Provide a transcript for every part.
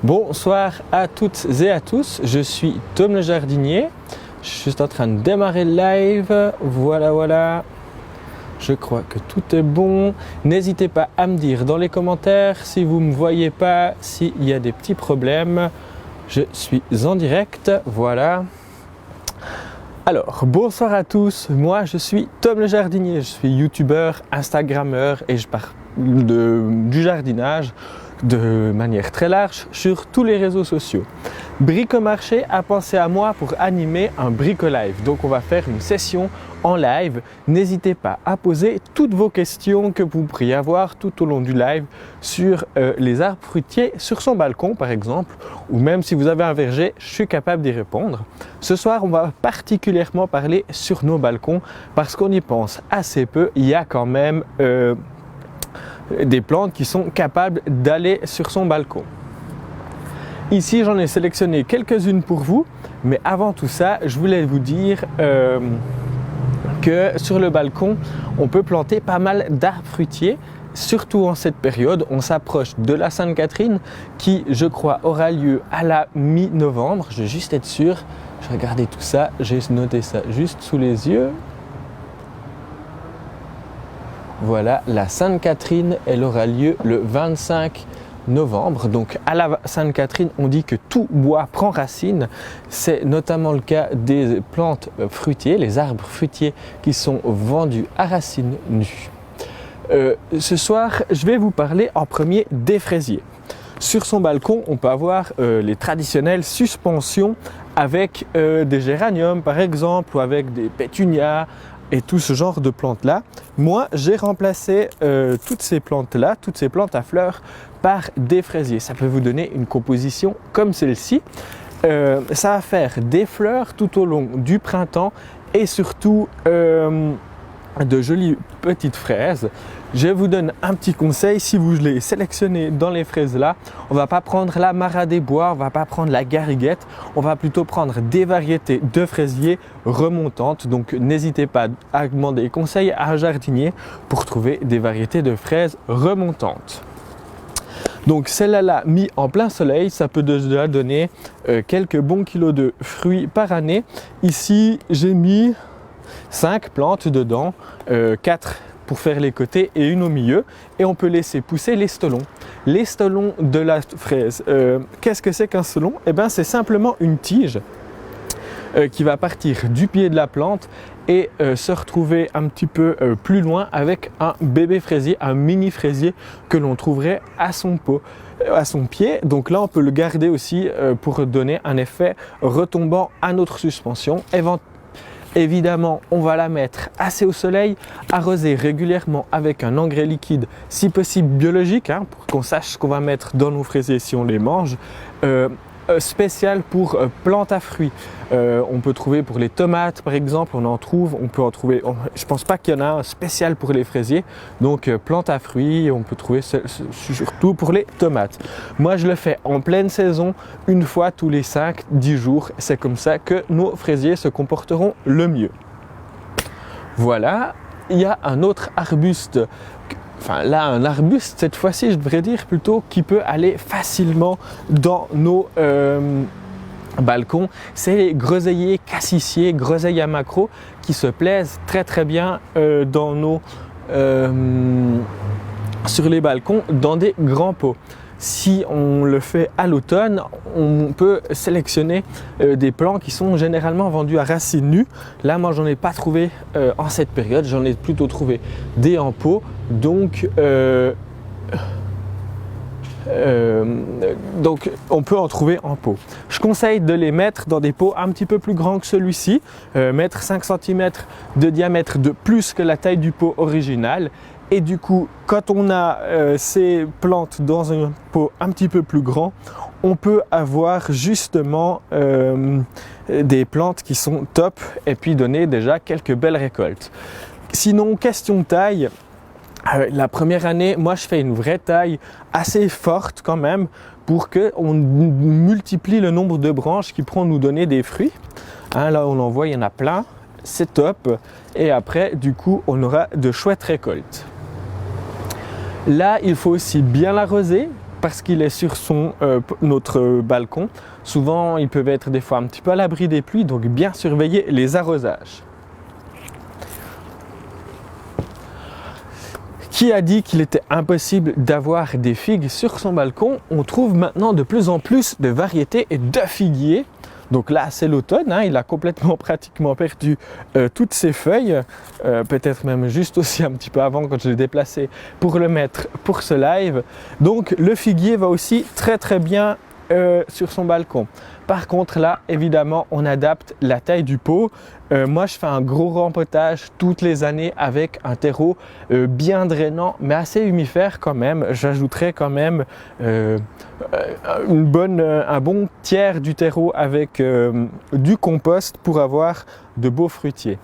Bonsoir à toutes et à tous, je suis Tom le jardinier. Je suis juste en train de démarrer le live. Voilà. Je crois que tout est bon. N'hésitez pas à me dire dans les commentaires si vous ne me voyez pas, s'il y a des petits problèmes. Je suis en direct, voilà. Alors, bonsoir à tous. Moi, je suis Tom le jardinier. Je suis youtubeur, instagrammeur et je parle du jardinage de manière très large sur tous les réseaux sociaux. Bricomarché a pensé à moi pour animer un brico-live. Donc on va faire une session en live. N'hésitez pas à poser toutes vos questions que vous pourriez avoir tout au long du live sur les arbres fruitiers sur son balcon par exemple, ou même si vous avez un verger, je suis capable d'y répondre. Ce soir, on va particulièrement parler sur nos balcons parce qu'on y pense assez peu. Il y a quand même des plantes qui sont capables d'aller sur son balcon. Ici, j'en ai sélectionné quelques-unes pour vous, mais avant tout ça, je voulais vous dire que sur le balcon, on peut planter pas mal d'arbres fruitiers, surtout en cette période. On s'approche de la Sainte-Catherine qui, je crois, aura lieu à la mi-novembre. Je vais juste être sûr, je vais regarder tout ça, j'ai noté ça juste sous les yeux. Voilà, la Sainte-Catherine, elle aura lieu le 25 novembre. Donc à la Sainte-Catherine, on dit que tout bois prend racine. C'est notamment le cas des plantes fruitiers, les arbres fruitiers qui sont vendus à racines nues. Ce soir, je vais vous parler en premier des fraisiers. Sur son balcon, on peut avoir les traditionnelles suspensions avec des géraniums par exemple, ou avec des pétunias, et tout ce genre de plantes-là. Moi, j'ai remplacé toutes ces plantes-là, toutes ces plantes à fleurs, par des fraisiers. Ça peut vous donner une composition comme celle-ci. Ça va faire des fleurs tout au long du printemps et surtout de jolies petites fraises. Je vous donne un petit conseil, si vous les sélectionnez dans les fraises là, on ne va pas prendre la Mara des Bois, on ne va pas prendre la Gariguette, on va plutôt prendre des variétés de fraisiers remontantes. Donc n'hésitez pas à demander conseil à un jardinier pour trouver des variétés de fraises remontantes. Donc celle-là mis en plein soleil, ça peut déjà donner quelques bons kilos de fruits par année. Ici, j'ai mis 5 plantes dedans, 4 pour faire les côtés et une au milieu, et on peut laisser pousser les stolons. Les stolons de la fraise, qu'est-ce que c'est qu'un stolon? Eh bien, c'est simplement une tige qui va partir du pied de la plante et se retrouver un petit peu plus loin avec un bébé fraisier, un mini fraisier que l'on trouverait à son pied. Donc là, on peut le garder aussi pour donner un effet retombant à notre suspension. Évidemment, on va la mettre assez au soleil, arroser régulièrement avec un engrais liquide, si possible biologique, pour qu'on sache ce qu'on va mettre dans nos fraisiers si on les mange. Spécial pour plantes à fruits. On peut trouver pour les tomates par exemple, on peut en trouver, je pense pas qu'il y en a un spécial pour les fraisiers, donc plantes à fruits, on peut trouver surtout pour les tomates. Moi je le fais en pleine saison, une fois tous les 5-10 jours, c'est comme ça que nos fraisiers se comporteront le mieux. Voilà, il y a un autre arbuste. Enfin là, un arbuste, cette fois-ci, je devrais dire plutôt, qui peut aller facilement dans nos balcons. C'est les groseilliers cassissiers, groseilles à macro, qui se plaisent très bien sur les balcons dans des grands pots. Si on le fait à l'automne, on peut sélectionner des plants qui sont généralement vendus à racines nues. Là, moi, j'en ai pas trouvé en cette période. J'en ai plutôt trouvé des en pot. Donc, on peut en trouver en pot. Je conseille de les mettre dans des pots un petit peu plus grands que celui-ci, mettre 5 cm de diamètre de plus que la taille du pot original. Et du coup, quand on a ces plantes dans un pot un petit peu plus grand, on peut avoir justement des plantes qui sont top et puis donner déjà quelques belles récoltes. Sinon, question taille, la première année, moi je fais une vraie taille assez forte quand même pour qu'on multiplie le nombre de branches qui pourront nous donner des fruits. Là on en voit, il y en a plein, c'est top. Et après, du coup, on aura de chouettes récoltes. Là, il faut aussi bien l'arroser. parce qu'il est sur notre balcon. Souvent, ils peuvent être des fois un petit peu à l'abri des pluies, donc bien surveiller les arrosages. Qui a dit qu'il était impossible d'avoir des figues sur son balcon? On trouve maintenant de plus en plus de variétés de figuiers. Donc là, c'est l'automne, hein, il a pratiquement perdu toutes ses feuilles, peut-être même juste aussi un petit peu avant quand je l'ai déplacé pour le mettre pour ce live. Donc le figuier va aussi très bien sur son balcon. Par contre là, évidemment, on adapte la taille du pot. Moi, je fais un gros rempotage toutes les années avec un terreau bien drainant, mais assez humifère quand même. J'ajouterai quand même un bon tiers du terreau avec du compost pour avoir de beaux fruitiers.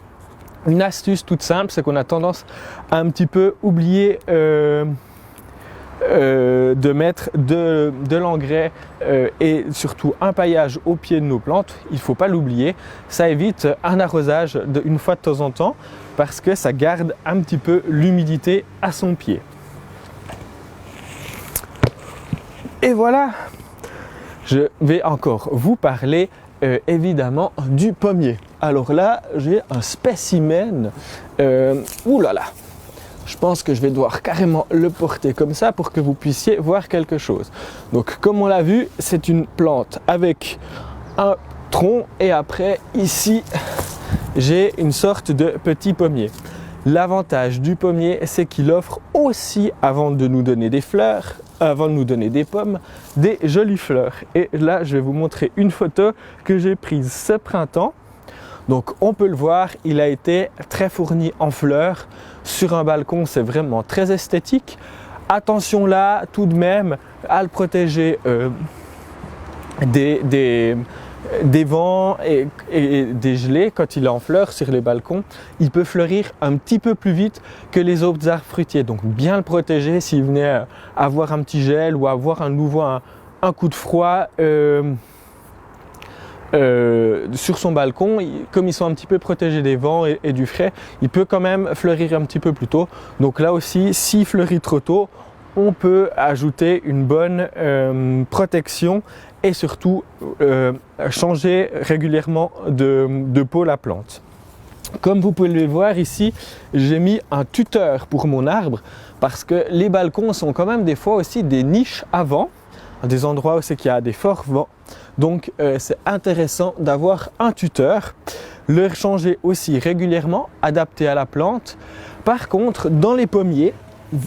Une astuce toute simple, c'est qu'on a tendance à un petit peu oublier de mettre de l'engrais et surtout un paillage au pied de nos plantes. Il ne faut pas l'oublier, ça évite un arrosage une fois de temps en temps parce que ça garde un petit peu l'humidité à son pied. Et voilà, je vais encore vous parler évidemment du pommier. Alors là, j'ai un spécimen, oulala. Je pense que je vais devoir carrément le porter comme ça pour que vous puissiez voir quelque chose. Donc comme on l'a vu, c'est une plante avec un tronc et après ici j'ai une sorte de petit pommier. L'avantage du pommier, c'est qu'il offre aussi, avant de nous donner des fleurs, avant de nous donner des pommes, des jolies fleurs. Et là, je vais vous montrer une photo que j'ai prise ce printemps. Donc on peut le voir, il a été très fourni en fleurs. Sur un balcon, c'est vraiment très esthétique. Attention là, tout de même, à le protéger des vents et des gelées. Quand il est en fleurs sur les balcons, il peut fleurir un petit peu plus vite que les autres arbres fruitiers. Donc bien le protéger s'il venait avoir un petit gel ou avoir un coup de froid. Sur son balcon, comme ils sont un petit peu protégés des vents et du frais, il peut quand même fleurir un petit peu plus tôt. Donc là aussi, s'il fleurit trop tôt, on peut ajouter une bonne protection et surtout changer régulièrement de pot la plante. Comme vous pouvez le voir ici, j'ai mis un tuteur pour mon arbre parce que les balcons sont quand même des fois aussi des niches à vent, des endroits où c'est qu'il y a des forts vents. Donc c'est intéressant d'avoir un tuteur, le changer aussi régulièrement, adapté à la plante. Par contre, dans les pommiers,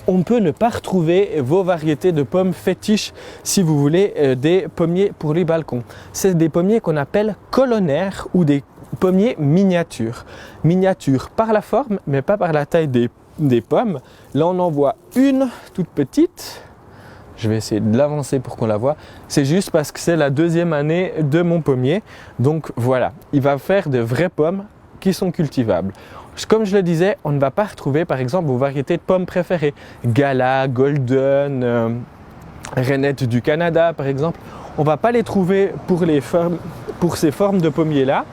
on peut ne pas retrouver vos variétés de pommes fétiches si vous voulez des pommiers pour les balcons. C'est des pommiers qu'on appelle colonnaires ou des pommiers miniatures. Miniatures par la forme, mais pas par la taille des pommes. Là, on en voit une toute petite. Je vais essayer de l'avancer pour qu'on la voie. C'est juste parce que c'est la deuxième année de mon pommier. Donc voilà, il va faire de vraies pommes qui sont cultivables. Comme je le disais, on ne va pas retrouver par exemple vos variétés de pommes préférées. Gala, Golden, Rainette du Canada par exemple. On ne va pas les trouver pour ces formes de pommiers là.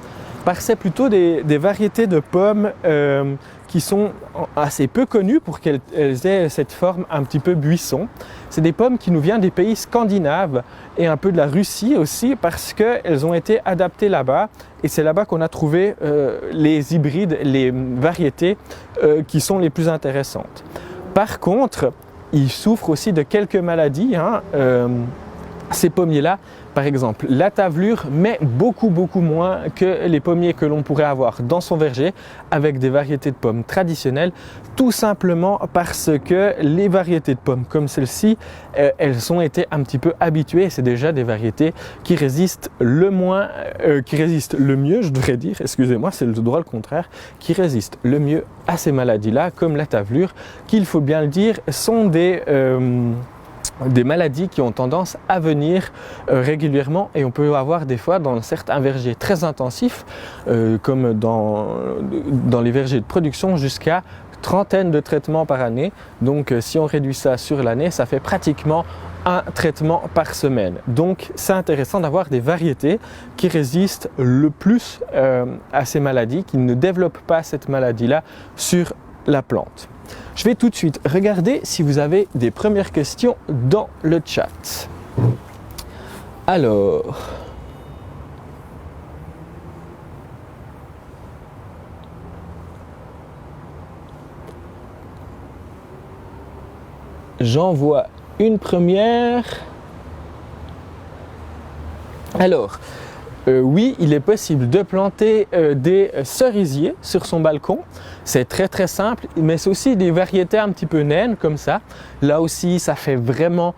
Parce que c'est plutôt des variétés de pommes qui sont assez peu connues pour qu'elles aient cette forme un petit peu buisson. C'est des pommes qui nous viennent des pays scandinaves et un peu de la Russie aussi parce qu'elles ont été adaptées là-bas et c'est là-bas qu'on a trouvé les hybrides, les variétés qui sont les plus intéressantes. Par contre, ils souffrent aussi de quelques maladies, ces pommiers-là. Par exemple, la tavelure, mais beaucoup moins que les pommiers que l'on pourrait avoir dans son verger avec des variétés de pommes traditionnelles, tout simplement parce que les variétés de pommes comme celle-ci, elles ont été un petit peu habituées. C'est déjà des variétés qui résistent le mieux, je devrais dire, excusez-moi, c'est le droit le contraire, qui résistent le mieux à ces maladies-là, comme la tavelure, qui, il faut bien le dire, sont des maladies qui ont tendance à venir régulièrement et on peut avoir des fois dans certains vergers très intensifs comme dans les vergers de production jusqu'à trentaine de traitements par année. Donc si on réduit ça sur l'année, ça fait pratiquement un traitement par semaine. Donc c'est intéressant d'avoir des variétés qui résistent le plus à ces maladies, qui ne développent pas cette maladie-là sur la plante. Je vais tout de suite regarder si vous avez des premières questions dans le chat. Alors, j'en vois une première. Alors, oui, il est possible de planter des cerisiers sur son balcon. C'est très très simple, mais c'est aussi des variétés un petit peu naines comme ça. Là aussi, ça fait vraiment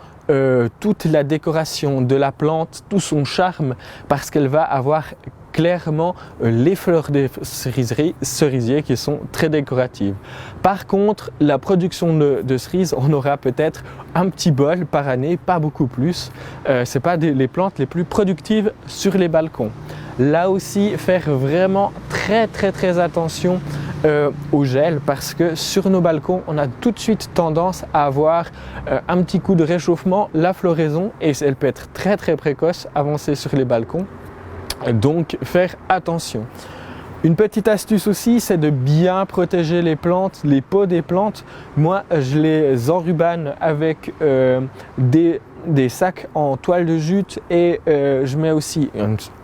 toute la décoration de la plante, tout son charme, parce qu'elle va avoir clairement les fleurs des cerisiers qui sont très décoratives. Par contre, la production de cerises, on aura peut-être un petit bol par année, pas beaucoup plus. Ce n'est pas les plantes les plus productives sur les balcons. Là aussi, faire vraiment très attention au gel, parce que sur nos balcons, on a tout de suite tendance à avoir un petit coup de réchauffement, la floraison, et elle peut être très précoce, avancée sur les balcons. Donc faire attention. Une petite astuce aussi, c'est de bien protéger les plantes, les pots des plantes. Moi, je les enrubane avec des sacs en toile de jute, et je mets aussi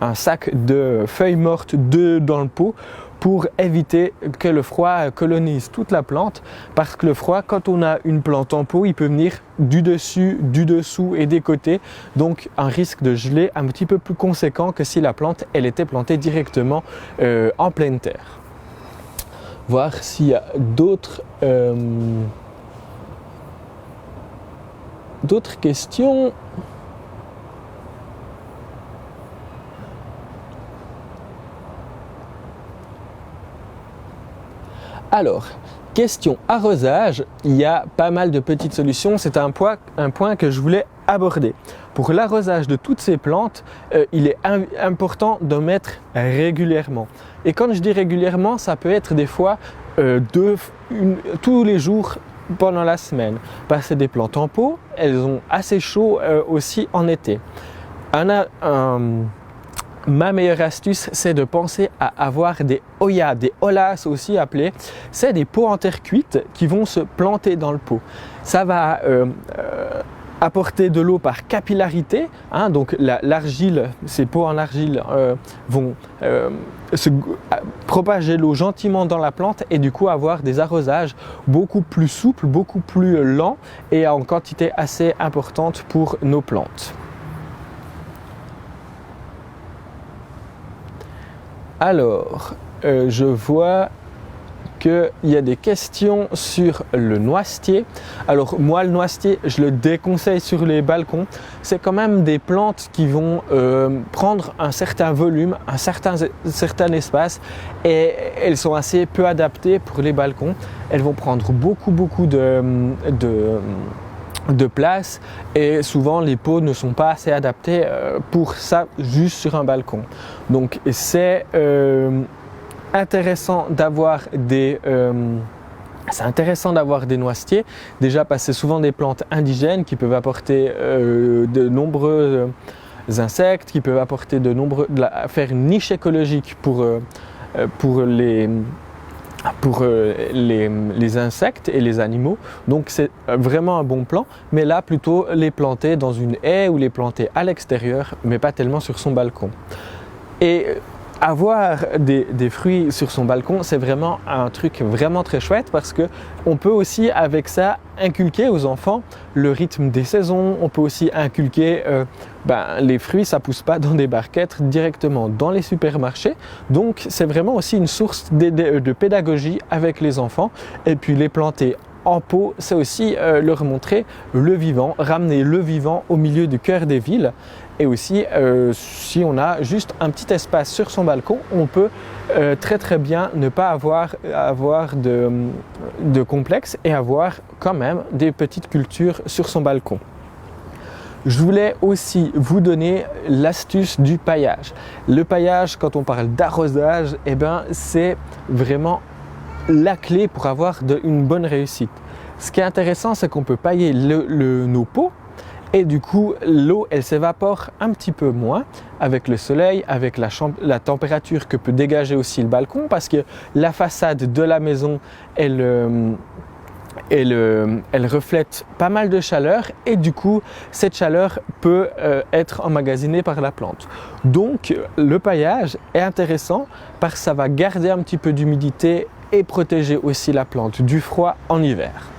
un sac de feuilles mortes dans le pot pour éviter que le froid colonise toute la plante, parce que le froid, quand on a une plante en pot, il peut venir du dessus, du dessous et des côtés, donc un risque de gelée un petit peu plus conséquent que si la plante elle était plantée directement en pleine terre. Voir s'il y a d'autres questions. Alors, question arrosage, il y a pas mal de petites solutions, c'est un point que je voulais aborder. Pour l'arrosage de toutes ces plantes, il est important d'en mettre régulièrement. Et quand je dis régulièrement, ça peut être des fois tous les jours pendant la semaine. Parce que c'est des plantes en pot, elles ont assez chaud aussi en été. Ma meilleure astuce, c'est de penser à avoir des Hoya, des Holas aussi appelés. C'est des pots en terre cuite qui vont se planter dans le pot. Ça va apporter de l'eau par capillarité, hein, donc l'argile, ces pots en argile vont propager l'eau gentiment dans la plante, et du coup avoir des arrosages beaucoup plus souples, beaucoup plus lents et en quantité assez importante pour nos plantes. Alors, je vois qu'il y a des questions sur le noisetier. Alors moi, le noisetier, je le déconseille sur les balcons. C'est quand même des plantes qui vont prendre un certain volume, un certain espace, et elles sont assez peu adaptées pour les balcons. Elles vont prendre beaucoup de place, et souvent les pots ne sont pas assez adaptés pour ça juste sur un balcon. Donc c'est intéressant d'avoir des noisetiers, déjà parce que c'est souvent des plantes indigènes qui peuvent apporter de nombreux insectes, qui peuvent apporter faire une niche écologique pour les insectes et les animaux. Donc c'est vraiment un bon plan, mais là plutôt les planter dans une haie ou les planter à l'extérieur, mais pas tellement sur son balcon. Et avoir des fruits sur son balcon, c'est vraiment un truc vraiment très chouette, parce que on peut aussi avec ça inculquer aux enfants le rythme des saisons. On peut aussi inculquer les fruits, ça pousse pas dans des barquettes, directement dans les supermarchés. Donc c'est vraiment aussi une source de pédagogie avec les enfants. Et puis les planter en pot, c'est aussi leur montrer le vivant, ramener le vivant au milieu du cœur des villes. Et aussi, si on a juste un petit espace sur son balcon, on peut très bien ne pas avoir de complexe et avoir quand même des petites cultures sur son balcon. Je voulais aussi vous donner l'astuce du paillage. Le paillage, quand on parle d'arrosage, c'est vraiment la clé pour avoir une bonne réussite. Ce qui est intéressant, c'est qu'on peut pailler nos pots, et du coup l'eau elle s'évapore un petit peu moins avec le soleil, avec la température que peut dégager aussi le balcon, parce que la façade de la maison elle reflète pas mal de chaleur et du coup cette chaleur peut être emmagasinée par la plante. Donc le paillage est intéressant parce que ça va garder un petit peu d'humidité et protéger aussi la plante du froid en hiver.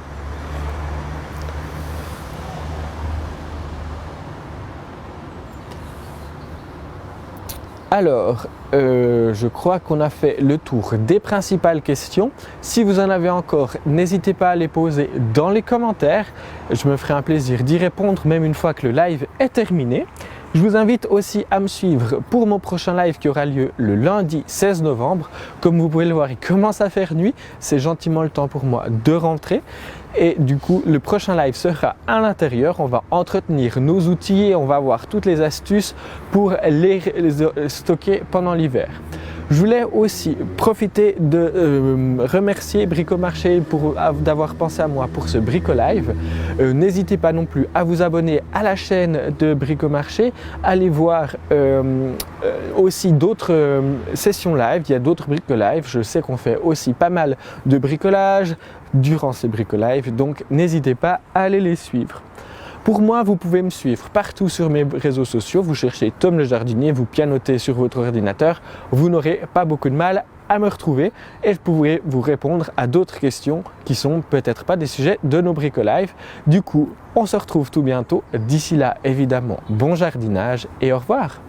Alors, je crois qu'on a fait le tour des principales questions. Si vous en avez encore, n'hésitez pas à les poser dans les commentaires. Je me ferai un plaisir d'y répondre même une fois que le live est terminé. Je vous invite aussi à me suivre pour mon prochain live qui aura lieu le lundi 16 novembre. Comme vous pouvez le voir, il commence à faire nuit. C'est gentiment le temps pour moi de rentrer. Et du coup, le prochain live sera à l'intérieur. On va entretenir nos outils et on va voir toutes les astuces pour les stocker pendant l'hiver. Je voulais aussi profiter de remercier Bricomarché d'avoir pensé à moi pour ce Brico-Live. N'hésitez pas non plus à vous abonner à la chaîne de Bricomarché. Allez voir aussi d'autres sessions live. Il y a d'autres Brico-Live. Je sais qu'on fait aussi pas mal de bricolage durant ces Brico-Live. Donc n'hésitez pas à aller les suivre. Pour moi, vous pouvez me suivre partout sur mes réseaux sociaux. Vous cherchez Tom le jardinier, vous pianotez sur votre ordinateur. Vous n'aurez pas beaucoup de mal à me retrouver et je pourrai vous répondre à d'autres questions qui sont peut-être pas des sujets de nos Brico-Live. Du coup, on se retrouve tout bientôt. D'ici là, évidemment, bon jardinage et au revoir.